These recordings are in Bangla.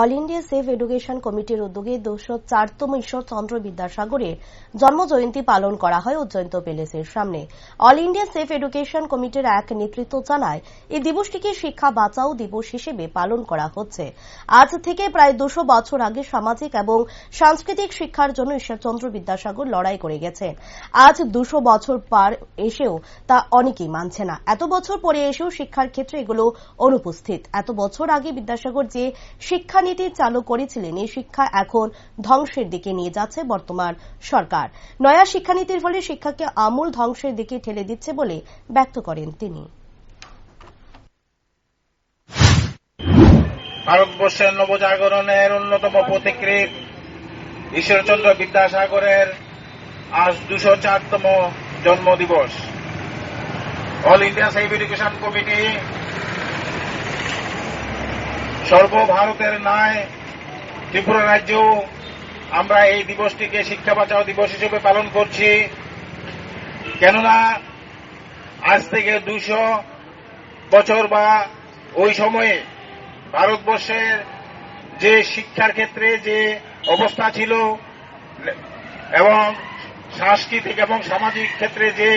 অল ইন্ডিয়া সেফ এডুকেশন কমিটির উদ্যোগে 204তম ঈশ্বরচন্দ্র বিদ্যাসাগরের জন্মজয়ন্তী পালন করা হয় উজ্জয়ন্ত প্যালেসের সামনে। অল ইন্ডিয়া সেফ এডুকেশন কমিটির এক নেতৃত্ব জানায়, এই দিবসটিকে শিক্ষা বাঁচাও দিবস হিসেবে পালন করা হচ্ছে। আজ থেকে প্রায় 200 বছর আগে সামাজিক এবং সাংস্কৃতিক শিক্ষার জন্য ঈশ্বরচন্দ্র বিদ্যাসাগর লড়াই করে গেছেন। আজ 200 বছর পার এসেও তা অনেকেই মানছে না। এত বছর পরে এসেও শিক্ষার ক্ষেত্রে এগুলো অনুপস্থিত। এত বছর আগে বিদ্যাসাগর যে শিক্ষানীতি চালু করেছিলেন, এই শিক্ষা এখন ধ্বংসের দিকে নিয়ে যাচ্ছে বর্তমান সরকার। নয়া শিক্ষানীতির ফলে শিক্ষাকে আমূল ধ্বংসের দিকে ঠেলে দিচ্ছে বলে ব্যক্ত করেন তিনি। ভারতবর্ষের নবজাগরণের অন্যতম পথিকৃৎ ঈশ্বরচন্দ্র বিদ্যাসাগরের আজ 204তম জন্মদিবস। All India save education committee সর্বভারতের ন্যায় ত্রিপুরা রাজ্যেও আমরা এই দিবসটিকে শিক্ষা বাঁচাও দিবস হিসেবে পালন করছি। কেননা আজ থেকে 200 বছর বা ওই সময়ে ভারতবর্ষের যে শিক্ষার ক্ষেত্রে যে অবস্থা ছিল এবং সাংস্কৃতিক এবং সামাজিক ক্ষেত্রে যে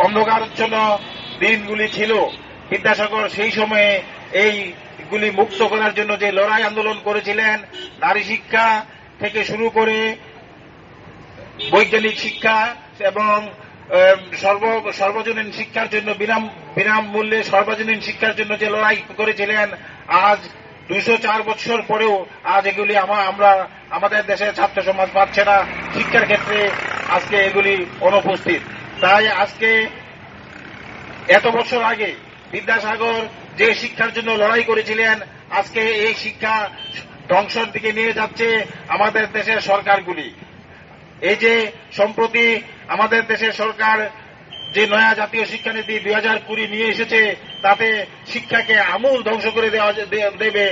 অন্ধকারাচ্ছন্ন দিনগুলি ছিল, বিদ্যাসাগর সেই সময়ে এইগুলি মুক্ত করার জন্য যে লড়াই আন্দোলন করেছিলেন, নারী শিক্ষা থেকে শুরু করে বৈজ্ঞানিক শিক্ষা এবং সর্বজনীন শিক্ষার জন্য বিনামূল্যে সর্বজনীন শিক্ষার জন্য যে লড়াই করেছিলেন, আজ 204 বছর পরেও আজ এগুলি আমরা আমাদের দেশের ছাত্র সমাজ পাচ্ছে না। শিক্ষার ক্ষেত্রে আজকে এগুলি অনুপস্থিত। তাই আজকে এত বছর আগে বিদ্যাসাগর যে শিক্ষার জন্য লড়াই করেছিলেন, আজকে এই শিক্ষা ধ্বংসের দিকে নিয়ে যাচ্ছে আমাদের দেশের সরকারগুলি। এই যে সম্প্রতি আমাদের দেশের সরকার যে নয়া জাতীয় শিক্ষানীতি 2020 নিয়ে এসেছে, তাতে শিক্ষাকে আমূল ধ্বংস করে দেবে।